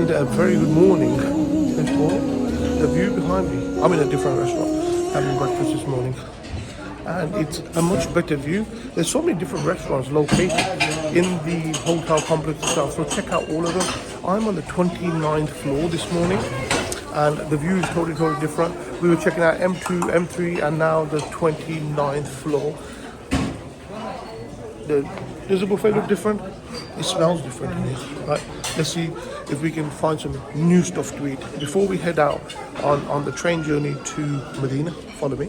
And a very good morning. The view behind me. I'm in a different restaurant having breakfast this morning. And it's a much better view. There's so many different restaurants located in the hotel complex itself, so check out all of them. I'm on the 29th floor this morning, and the view is totally different. We were checking out M2, M3, and now the 29th floor. Does the buffet look different? It smells different in here, right? Let's see if we can find some new stuff to eat before we head out on the train journey to Medina. Follow me.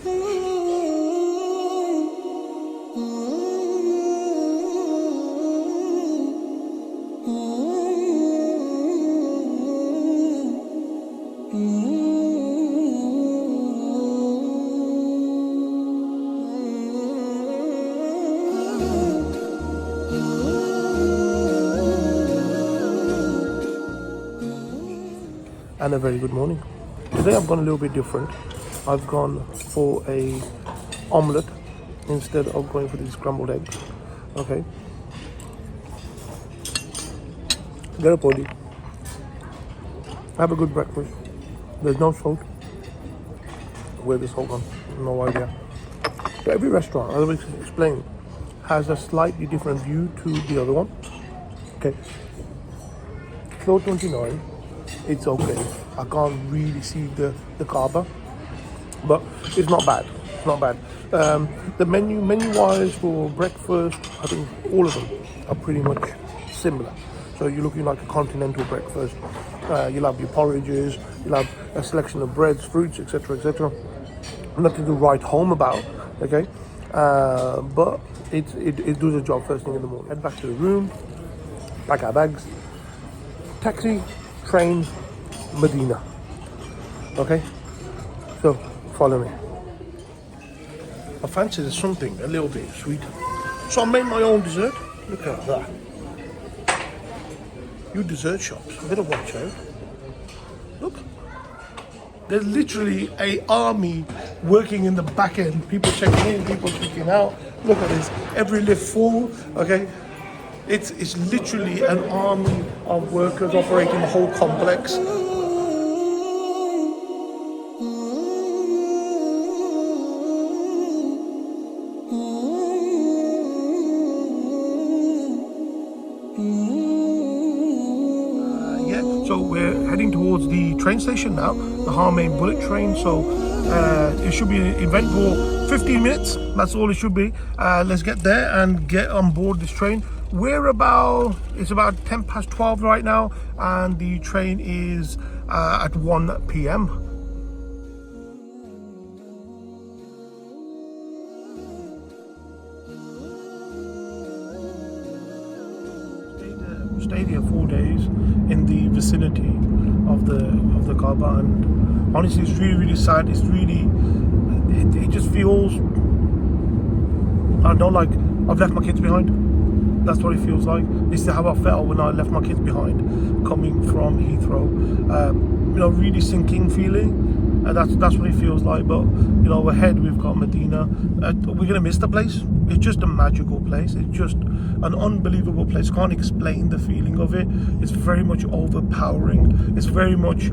And a very good morning. Today I've gone a little bit different. I've gone for a omelette instead of going for these scrambled eggs. Okay. Get up early. Have a good breakfast. There's no salt. Where there's salt on? No idea. So every restaurant, as I explained, has a slightly different view to the other one. Okay. Floor 29. It's okay. I can't really see the Kaaba, but it's not bad. It's not bad. The menu-wise for breakfast, I think all of them are pretty much similar. So you're looking like a continental breakfast. You'll have your porridges. You'll have a selection of breads, fruits, etc., etc. Nothing to write home about. Okay, but it does a job first thing in the morning. Head back to the room, pack our bags, taxi, train, Medina. Okay, so follow me. I fancied something a little bit sweet, so I made my own dessert. Look at that. You dessert shops, better watch out. Look, there's literally an army working in the back end. People checking in, people checking out. Look at this, every lift full. Okay. It's literally an army of workers operating the whole complex. So we're heading towards the train station now, the Harmain bullet train. So it should be an event for 15 minutes. That's all it should be. Let's get there and get on board this train. It's about 10 past 12 right now, and the train is at 1 p.m. Stayed here 4 days in the vicinity of the Kaaba, and honestly it's really sad. It's really, it just feels, I don't know, like I've left my kids behind. That's what it feels like. This is how I felt when I left my kids behind, coming from Heathrow. Really sinking feeling, and that's what it feels like. But ahead we've got Medina. We're gonna miss the place. It's just a magical place. It's just an unbelievable place. Can't explain the feeling of it. It's very much overpowering. It's very much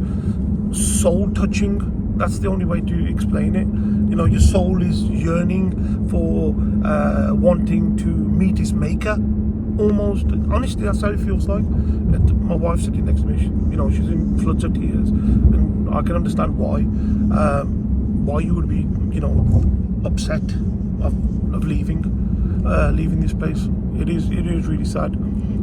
soul touching. That's the only way to explain it. Your soul is yearning for wanting to meet its maker. Almost, honestly, that's how it feels like. My wife's sitting next to me. She's in floods of tears, and I can understand why you would be, upset of leaving this place. It is really sad.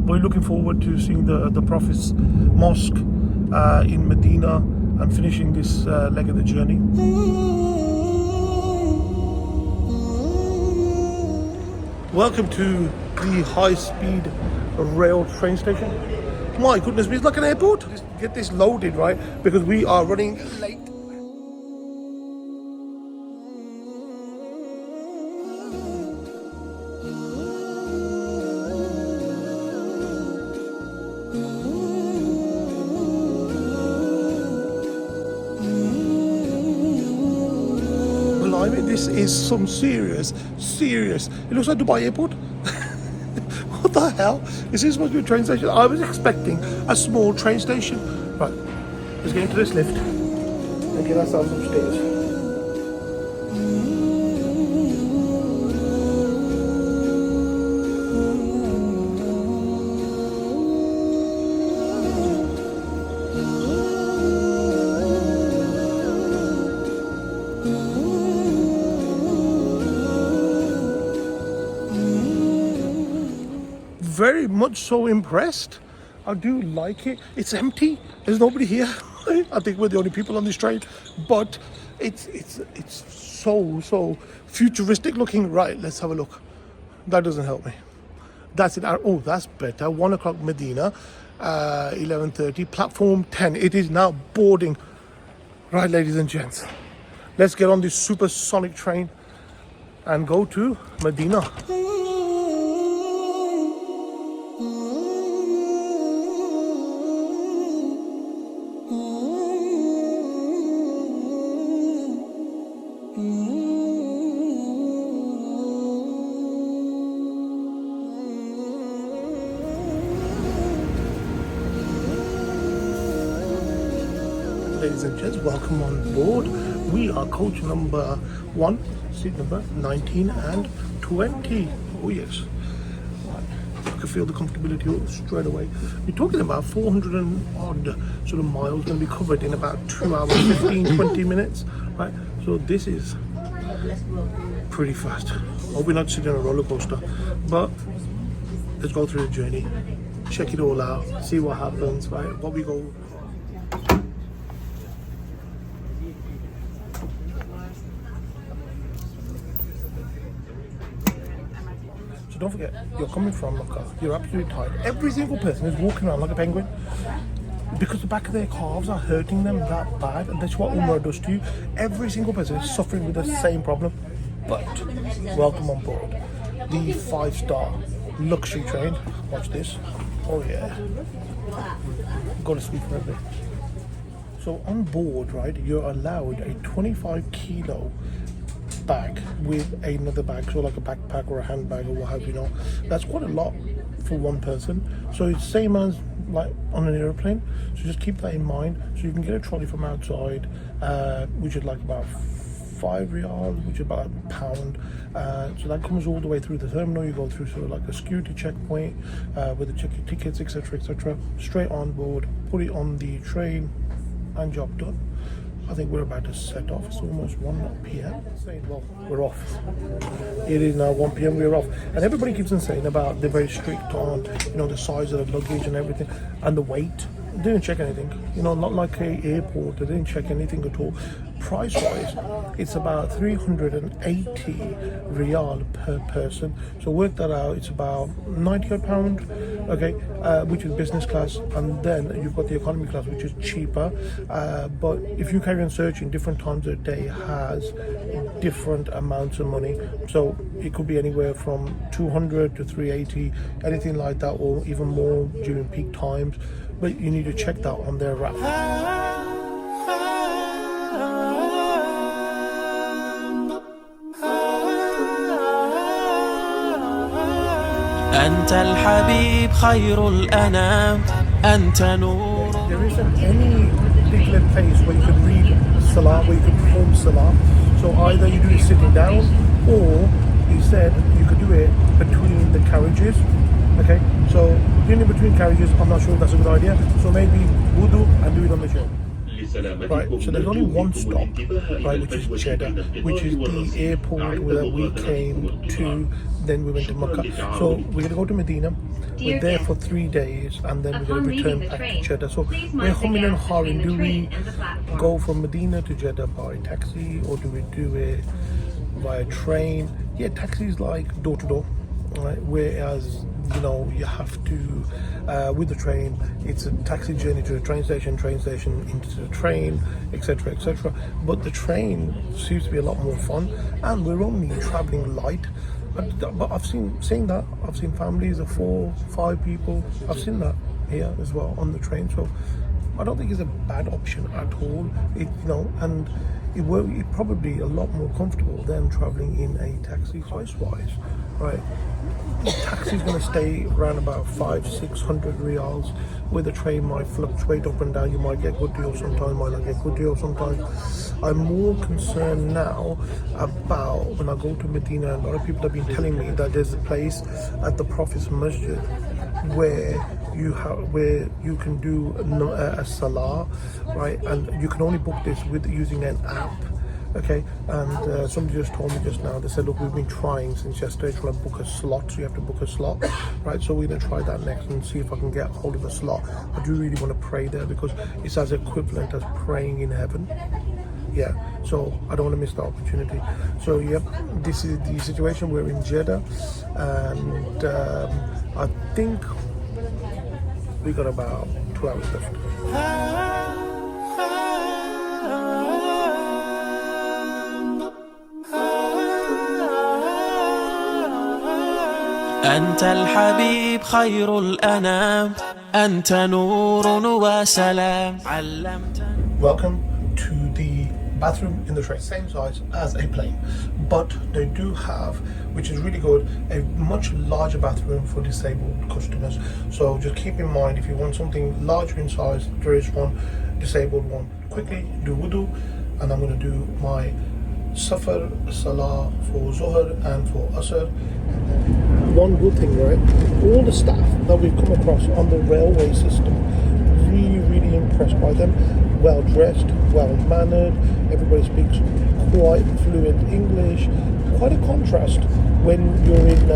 But we're looking forward to seeing the Prophet's mosque in Medina and finishing this leg of the journey. Welcome to the high-speed rail train station. My goodness me, it's like an airport. Just get this loaded, right? Because we are running late. This is some serious. It looks like Dubai airport. What the hell? Is this supposed to be a train station? I was expecting a small train station. Right, let's get into this lift and get ourselves upstairs. Very much so impressed. I do like it. It's empty. There's nobody here. I think we're the only people on this train, but it's so futuristic looking. Right, let's have a look. That doesn't help me. That's it. Oh, that's better. 1 o'clock Medina, 11:30. Platform 10. It is now boarding. Right, ladies and gents, let's get on this supersonic train and go to Medina. Ladies and gents, welcome on board. We are coach number 1, seat number 19 and 20. Oh yes, I can feel the comfortability straight away. You're talking about 400 and odd sort of miles going to be covered in about 2 hours 15-20 minutes, right? So this is pretty fast. Hope we're not sitting on a roller coaster, but let's go through the journey, check it all out, see what happens, right? What we go. So don't forget, you're coming from Mecca, you're absolutely tired. Every single person is walking around like a penguin because the back of their calves are hurting them that bad, and that's what Umrah does to you. Every single person is suffering with the same problem. But welcome on board the 5-star luxury train. Watch this. Oh yeah. Go to sleep for a bit. So on board, right, you're allowed a 25 kilo bag with another bag, so like a backpack or a handbag or what have you. That's quite a lot for one person. So it's same as like on an airplane, so just keep that in mind. So you can get a trolley from outside, which is like about 5 riyals, which is about £1. So that comes all the way through the terminal. You go through sort of like a security checkpoint where they check your tickets, etc, etc. Straight on board, put it on the train, and job done. I think we're about to set off. It's almost 1 p.m. Well, we're off. It is now 1 p.m. We're off, and everybody keeps on saying about they're very strict on, the size of the luggage and everything, and the weight. They didn't check anything. Not like a airport. They didn't check anything at all. Price-wise, it's about 380 riyal per person. So work that out. It's about £90, okay, which is business class, and then you've got the economy class, which is cheaper. But if you carry on searching, different times of the day has different amounts of money. So it could be anywhere from 200 to 380, anything like that, or even more during peak times. But you need to check that on their app. أنت الحبيب خير الأنام أنت نور. There isn't any particular place where you can read Salam, where you can perform Salam. So either you do it sitting down, or he said you could do it between the carriages. Okay, so doing it between carriages, I'm not sure if that's a good idea. So maybe wudu and do it on the train. Right, so there's only one stop, right, which is Jeddah, which is the airport where we came to. Then we went to Mecca. So we're going to go to Medina. We're there for 3 days, and then we're going to return back to Jeddah. So we're humming and hawing. Do we go from Medina to Jeddah by taxi, or do we do it by train? Yeah, taxis like door to door, right? Whereas you have to, with the train, it's a taxi journey to the train station into the train, etc, etc. But the train seems to be a lot more fun, and we're only traveling light. But I've seen families of 4-5 people. I've seen that here as well on the train. So I don't think it's a bad option at all. And it probably a lot more comfortable than traveling in a taxi. Price-wise, right? Taxi's going to stay around about 500-600 riyals, where the train might fluctuate up and down. You might get good deals sometimes, might not get good deals sometimes. I'm more concerned now about when I go to Medina. A lot of people have been telling me that there's a place at the Prophet's Masjid where you can do a salah, right? And you can only book this with using an app. Okay, and somebody just told me just now, they said, look, we've been trying since yesterday trying to book a slot, so you have to book a slot, right? So we're going to try that next and see if I can get hold of a slot. I do really want to pray there because it's as equivalent as praying in heaven. Yeah, so I don't want to miss the opportunity. So yep, this is the situation. We're in Jeddah, and I think we got about 2 hours left. أنت الحبيب خير الأنام أنت نور وسلام علمتني. Welcome to the bathroom in the train. Same size as a plane, but they do have, which is really good, a much larger bathroom for disabled customers. So just keep in mind, if you want something larger in size, there is one disabled one. Quickly do wudu, and I'm going to do my Safar Salah for Zuhr and for Asr. One good thing, right? All the staff that we've come across on the railway system, really impressed by them. Well dressed, well mannered. Everybody speaks quite fluent English. Quite a contrast when you're in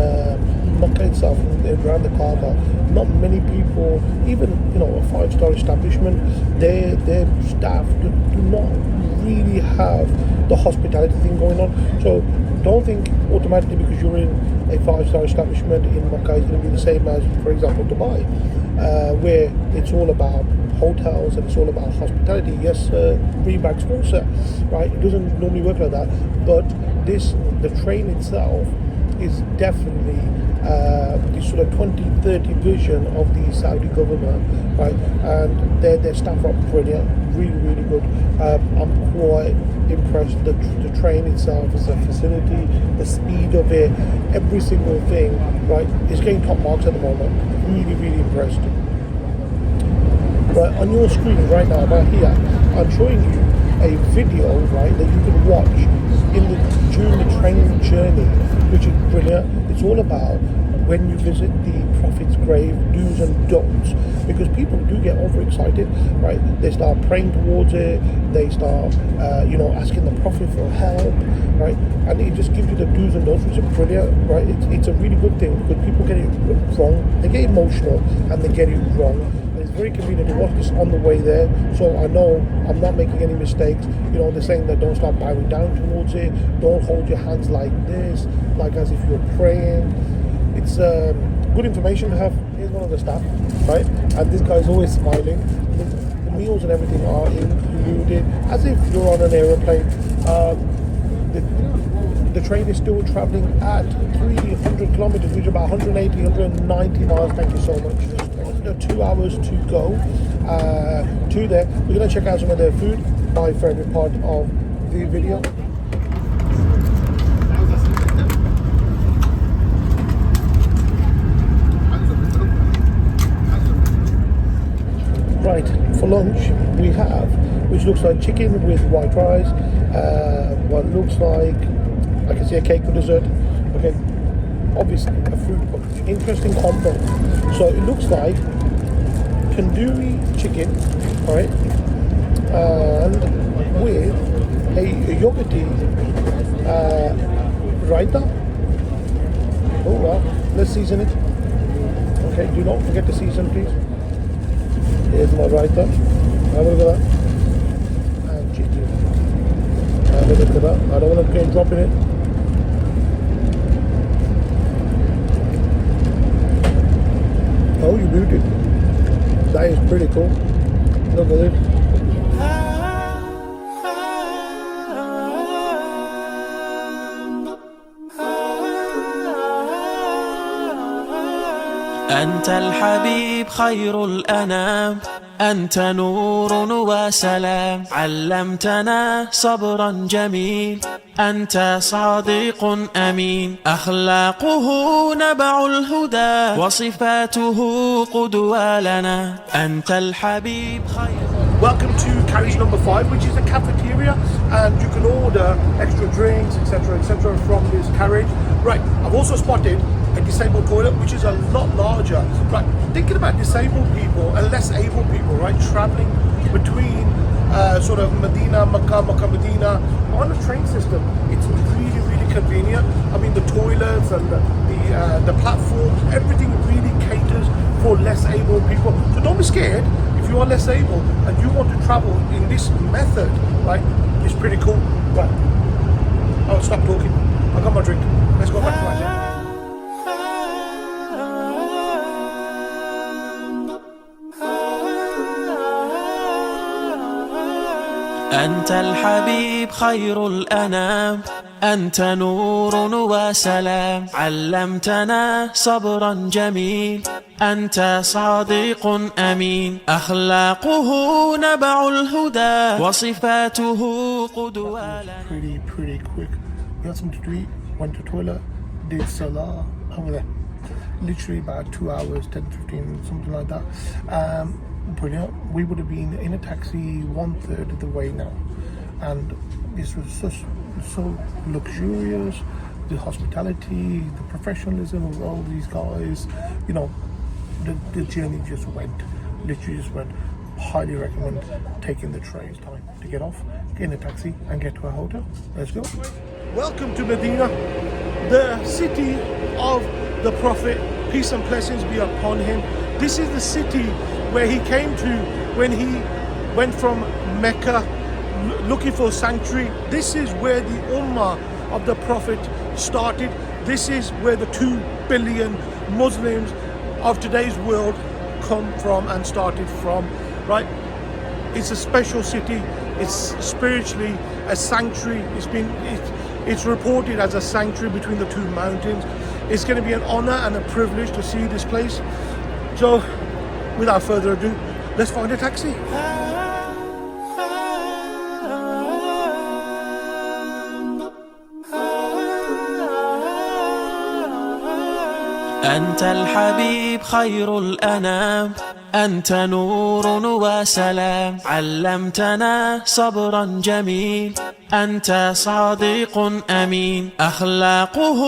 Mecca itself, around the Kaaba. Not many people, even a 5-star establishment, their staff do not really have the hospitality thing going on. So don't think automatically because you're in a 5-star establishment in Mecca is going to be the same as, for example, Dubai, where it's all about hotels and it's all about hospitality. Yes, 3 bags full, sir, right? It doesn't normally work like that, but the train itself is definitely the sort of 2030 vision of the Saudi government, right? And their staff are brilliant, really good. I'm quite impressed. The train itself is a facility, the speed of it, every single thing, right? It's getting top marks at the moment. Really impressed. Right, on your screen right now, right here, I'm showing you a video, right, that you can watch during the train journey, which is brilliant. It's all about when you visit the Prophet's grave, do's and don'ts, because people do get overexcited, right? They start praying towards it, they start, asking the Prophet for help, right? And it just gives you the do's and don'ts, which is brilliant, right? It's a really good thing because people get it wrong, they get emotional and they get it wrong. It's very convenient to watch this on the way there, so I know I'm not making any mistakes. They're saying that don't start bowing down towards it, don't hold your hands like this, like as if you're praying. It's good information to have. Here's one of the staff, right? And this guy's always smiling. The meals and everything are included, as if you're on an aeroplane. The train is still traveling at 300 kilometers, which is about 180, 190 miles. Thank you so much. 2 hours to go to there. We're going to check out some of their food, my favorite part of the video. Right, for lunch we have, which looks like chicken with white rice, what looks like, I can see a cake for dessert, okay, obviously a fruit punch. Interesting combo. So it looks like tandoori chicken, right, and with a yogurty raita. Oh well, let's season it. Okay, do not forget to season, please. Here's my raita. Have a look at that. And chicken. Have a look at that. I don't want to get drop in it. Oh, you moved it. That is pretty cool. Look at this. أنت الحبيب خير الأنام أنت نور وسلام علمتنا صبرا جميل أنت صادق أمين أخلاقه نبع الهدى وصفاته قدوة لنا أنت الحبيب خير. Welcome to carriage number 5, which is a cafeteria, and you can order extra drinks, etc., from this carriage. Right, I've also spotted a disabled toilet, which is a lot larger. Right, thinking about disabled people and less able people, right, traveling between sort of Medina, Mecca, Madinah on a train system, it's really, really convenient. I mean, the toilets and the platforms, everything really caters for less able people. So don't be scared. If you are less able and you want to travel in this method, right, it's pretty cool. Right, I'll stop talking. I got my drink. Let's go back to my gym. أنت الحبيب خير الأنام أنت نور وسلام علمتنا صبرا جميل أنت صادق أمين أخلاقه نبع الهدى وصفاته قدوة لنا. Pretty quick. We had something to eat, went to the toilet, did Salah over there. Literally about 2 hours, 10-15, something like that. Brilliant. We would have been in a taxi 1/3 of the way now, and this was so luxurious. The hospitality, the professionalism of all these guys, you know, the journey just literally just went. Highly recommend taking the train's time to get off, get in a taxi and get to a hotel. Let's go. Welcome to Medina, the city of the Prophet, peace and blessings be upon him. This is the city where he came to when he went from Mecca looking for sanctuary. This is where the Ummah of the Prophet started. This is where the 2 billion Muslims of today's world come from and started from, right? It's a special city. It's spiritually a sanctuary. It's reported as a sanctuary between the 2 mountains. It's going to be an honor and a privilege to see this place. So, without further ado, let's find a taxi. أنت الحبيب خير الأنام أنت نور وسلام علمتنا صبرا جميل أنت صادق أمين أخلاقه